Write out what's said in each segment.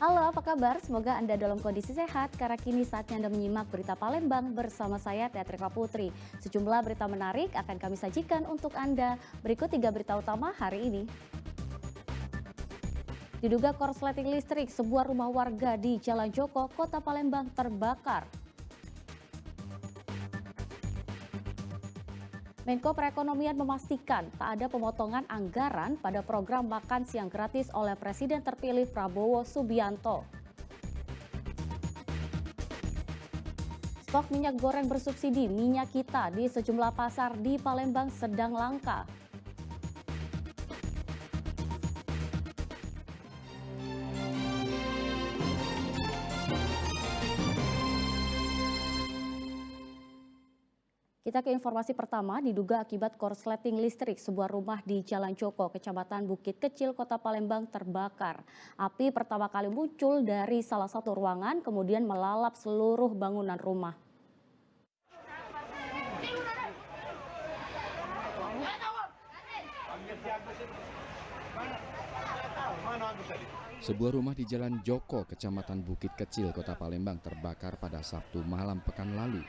Halo, apa kabar? Semoga Anda dalam kondisi sehat, karena kini saatnya Anda menyimak berita Palembang bersama saya, Teatrika Putri. Sejumlah berita menarik akan kami sajikan untuk Anda. Berikut 3 berita utama hari ini. Diduga korsleting listrik, sebuah rumah warga di Jalan Joko, Kota Palembang terbakar. Menko Perekonomian memastikan tak ada pemotongan anggaran pada program makan siang gratis oleh Presiden terpilih Prabowo Subianto. Stok minyak goreng bersubsidi minyak kita di sejumlah pasar di Palembang sedang langka. Kita ke informasi pertama, diduga akibat korsleting listrik, sebuah rumah di Jalan Joko, Kecamatan Bukit Kecil, Kota Palembang terbakar. Api pertama kali muncul dari salah satu ruangan, kemudian melalap seluruh bangunan rumah. Sebuah rumah di Jalan Joko, Kecamatan Bukit Kecil, Kota Palembang terbakar pada Sabtu malam pekan lalu.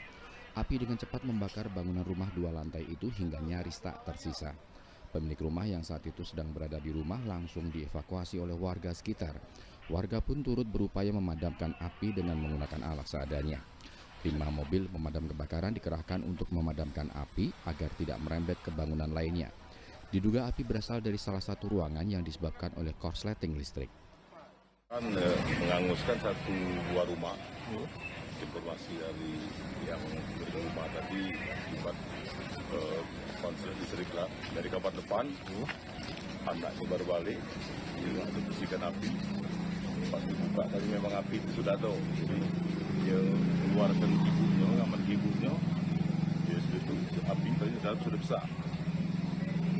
Api dengan cepat membakar bangunan rumah 2 lantai itu hingga nyaris tak tersisa. Pemilik rumah yang saat itu sedang berada di rumah langsung dievakuasi oleh warga sekitar. Warga pun turut berupaya memadamkan api dengan menggunakan alat seadanya. 5 mobil pemadam kebakaran dikerahkan untuk memadamkan api agar tidak merembet ke bangunan lainnya. Diduga api berasal dari salah satu ruangan yang disebabkan oleh korsleting listrik. Menghanguskan satu buah rumah. Informasi dari yang berumah tadi akibat konslet listrik lah dari kamar depan, anaknya baru balik, dia ada bersihkan api. Pas dibuka tadi memang api itu sudah ada, jadi dia keluarkan ibunya, ngaman ibunya, dia sudah itu api tadi sudah besar,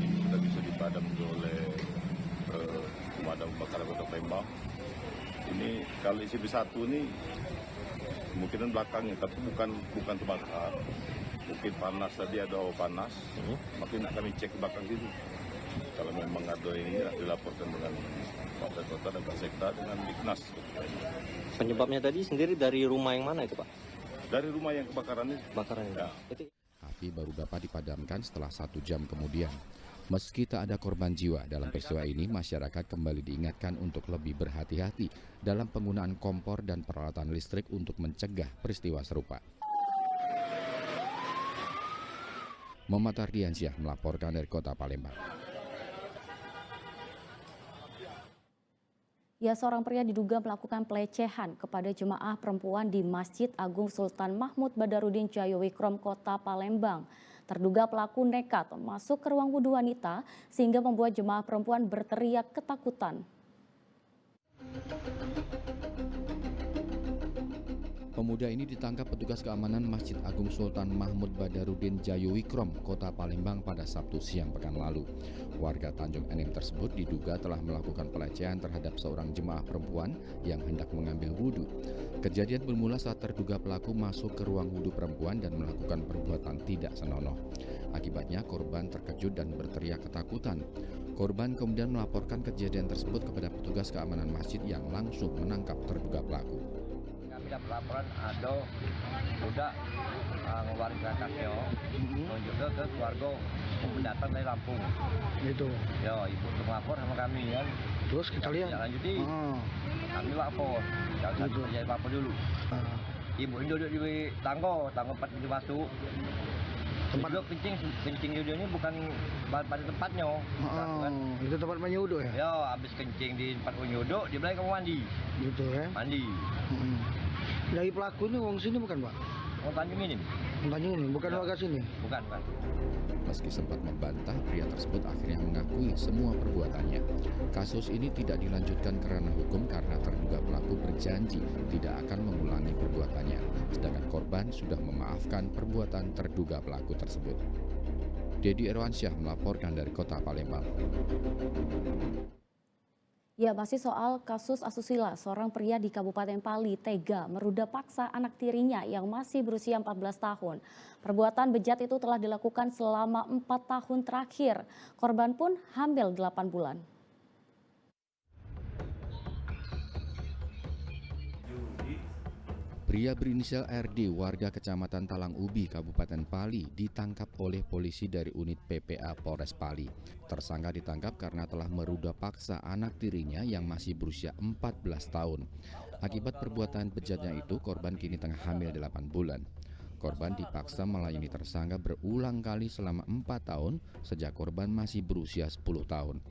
ini sudah bisa dipadamkan oleh pemadam kebakaran Kota Palembang. Ini kalau ICP-1 ini kemungkinan belakangnya, tapi bukan terbakar. Mungkin panas tadi, ada hawa panas. Makin kami cek ke belakang situ. Kalau memang ada ini dilaporkan dengan Pak Kota dan Pak Sekda dengan Diknas. Penyebabnya tadi sendiri dari rumah yang mana itu, Pak? Dari rumah yang kebakaran ini. Kebakaran ya. Api baru dapat dipadamkan setelah 1 jam kemudian. Meski tak ada korban jiwa dalam peristiwa ini, masyarakat kembali diingatkan untuk lebih berhati-hati dalam penggunaan kompor dan peralatan listrik untuk mencegah peristiwa serupa. Muhammad Ardiansyah melaporkan dari Kota Palembang. Ya, seorang pria diduga melakukan pelecehan kepada jemaah perempuan di Masjid Agung Sultan Mahmud Badarudin Jayowikrom, Kota Palembang. Terduga pelaku nekat masuk ke ruang wudhu wanita sehingga membuat jemaah perempuan berteriak ketakutan. Pemuda ini ditangkap petugas keamanan Masjid Agung Sultan Mahmud Badarudin Jayowikrom, Kota Palembang pada Sabtu siang pekan lalu. Warga Tanjung Enim tersebut diduga telah melakukan pelecehan terhadap seorang jemaah perempuan yang hendak mengambil wudhu. Kejadian bermula saat terduga pelaku masuk ke ruang wudhu perempuan dan melakukan perbuatan tidak senonoh. Akibatnya korban terkejut dan berteriak ketakutan. Korban kemudian melaporkan kejadian tersebut kepada petugas keamanan masjid yang langsung menangkap terduga pelaku. Kami dapat laporan ada budak ngeluarin kakaknya, menunjukkan ke keluarga pendatang dari Lampung. Gitu. Ya, ibu tuh melapor sama kami kan. Terus kita lihat. Jangan lanjuti. Kami lapor. Jangan Gitu. terjadi apa-apa dulu. Ibu ini duduk di tangga 4 pintu masuk. Tempat Duduk kencing dia ini bukan pada tempatnya. Kan? Itu tempat menyuduh ya? Ya, habis kencing di tempat menyuduk, dia balik ke mandi. Gitu ya. Mandi. Dari pelaku ini wong sini bukan, Pak? Mau Tanjung ini? Tanjung ini, bukan Ya. warga sini? Bukan. Meski sempat membantah, pria tersebut akhirnya mengakui semua perbuatannya. Kasus ini tidak dilanjutkan ke ranah hukum karena terduga pelaku berjanji tidak akan mengulangi perbuatannya. Sedangkan korban sudah memaafkan perbuatan terduga pelaku tersebut. Dedi Erwansyah melaporkan dari Kota Palembang. Ya, masih soal kasus asusila, seorang pria di Kabupaten Pali tega meruda paksa anak tirinya yang masih berusia 14 tahun. Perbuatan bejat itu telah dilakukan selama 4 tahun terakhir. Korban pun hamil 8 bulan. Pria berinisial RD warga Kecamatan Talang Ubi, Kabupaten Pali ditangkap oleh polisi dari unit PPA Polres Pali. Tersangka ditangkap karena telah meruda paksa anak tirinya yang masih berusia 14 tahun. Akibat perbuatan bejatnya itu, korban kini tengah hamil 8 bulan. Korban dipaksa melayani tersangka berulang kali selama 4 tahun sejak korban masih berusia 10 tahun.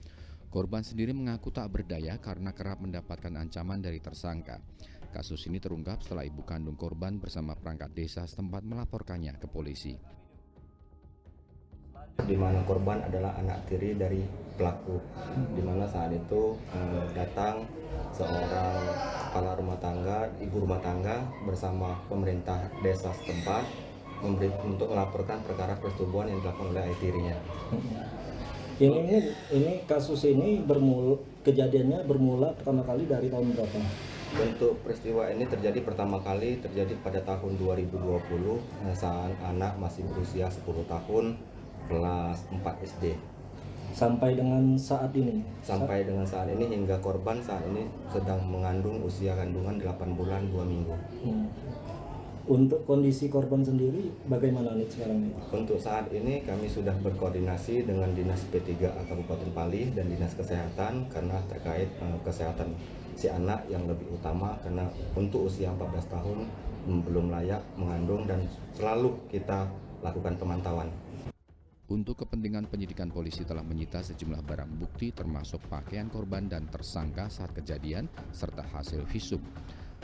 Korban sendiri mengaku tak berdaya karena kerap mendapatkan ancaman dari tersangka. Kasus ini terungkap setelah ibu kandung korban bersama perangkat desa setempat melaporkannya ke polisi. Di mana korban adalah anak tiri dari pelaku, di mana saat itu datang seorang kepala rumah tangga, ibu rumah tangga bersama pemerintah desa setempat untuk melaporkan perkara persetubuhan yang dilakukan oleh ayah tirinya. Ini kasus ini kejadiannya bermula pertama kali dari tahun berapa? Untuk peristiwa ini pertama kali terjadi pada tahun 2020 saat anak masih berusia 10 tahun kelas 4 SD. Sampai dengan saat ini? Sampai dengan saat ini hingga korban saat ini sedang mengandung usia kandungan 8 bulan 2 minggu. Untuk kondisi korban sendiri bagaimana nih sekarang ini? Untuk saat ini kami sudah berkoordinasi dengan Dinas P3A Kabupaten Pali dan Dinas Kesehatan karena terkait kesehatan si anak yang lebih utama karena untuk usia 14 tahun belum layak mengandung dan selalu kita lakukan pemantauan. Untuk kepentingan penyidikan, polisi telah menyita sejumlah barang bukti termasuk pakaian korban dan tersangka saat kejadian serta hasil visum.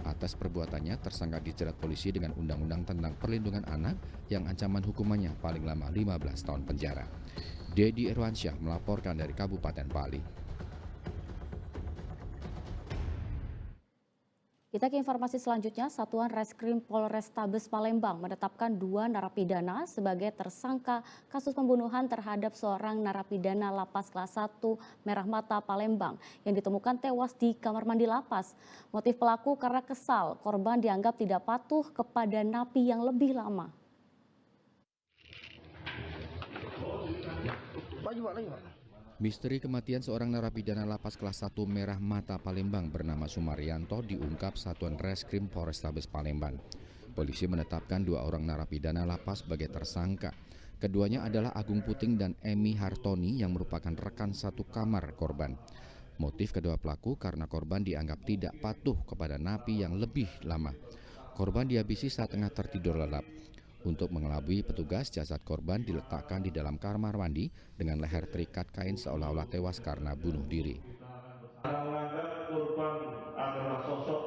Atas perbuatannya, tersangka dijerat polisi dengan Undang-Undang tentang Perlindungan Anak yang ancaman hukumannya paling lama 15 tahun penjara. Dedi Irwansyah melaporkan dari Kabupaten Pali. Kita ke informasi selanjutnya, Satuan Reskrim Polrestabes Palembang menetapkan 2 narapidana sebagai tersangka kasus pembunuhan terhadap seorang narapidana lapas kelas 1 Merah Mata Palembang yang ditemukan tewas di kamar mandi lapas. Motif pelaku karena kesal, korban dianggap tidak patuh kepada napi yang lebih lama. Misteri kematian seorang narapidana lapas kelas 1 Merah Mata Palembang bernama Sumaryanto diungkap Satuan Reskrim Polrestabes Palembang. Polisi menetapkan 2 orang narapidana lapas sebagai tersangka. Keduanya adalah Agung Puting dan Emi Hartoni yang merupakan rekan satu kamar korban. Motif kedua pelaku karena korban dianggap tidak patuh kepada napi yang lebih lama. Korban dihabisi saat tengah tertidur lelap. Untuk mengelabui petugas, jasad korban diletakkan di dalam kamar mandi dengan leher terikat kain seolah-olah tewas karena bunuh diri. Menganggap korban adalah sosok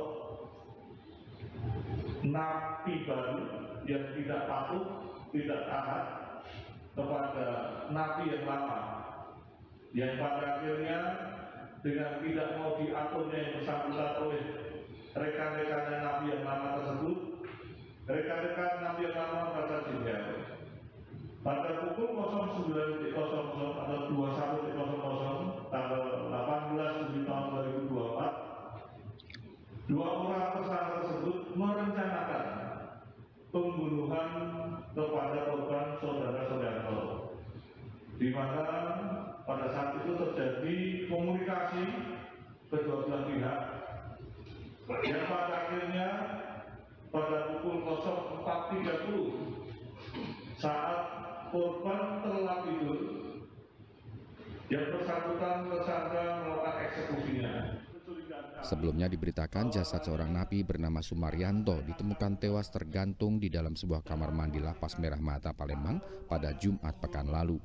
napi baru yang tidak patuh, tidak taat kepada napi yang lama, yang pada akhirnya dengan tidak mau diaturnya yang bersangkutan oleh rekan-rekannya napi yang lama tersebut, rekan-rekan napi yang lama merasa jengkel. Pada pukul 09.00 atau 21.00 tanggal 18 Juni tahun 2024, 2 orang tersangka tersebut merencanakan pembunuhan kepada korban saudara Suryarto, di mana pada saat itu terjadi komunikasi kedua belah pihak yang pada akhirnya pada pukul 04.30 saat korban terlelap tidur, yang bersangkutan tersangka melakukan eksekusinya. Sebelumnya diberitakan jasad seorang napi bernama Sumaryanto ditemukan tewas tergantung di dalam sebuah kamar mandi lapas Merah Mata Palembang pada Jumat pekan lalu.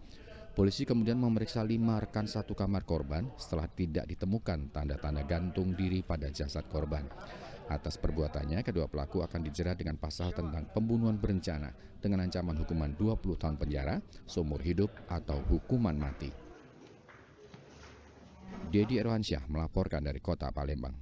Polisi kemudian memeriksa 5 rekan satu kamar korban setelah tidak ditemukan tanda-tanda gantung diri pada jasad korban. Atas perbuatannya, kedua pelaku akan dijerat dengan pasal tentang pembunuhan berencana dengan ancaman hukuman 20 tahun penjara, seumur hidup, atau hukuman mati. Dedi Irwansyah melaporkan dari Kota Palembang.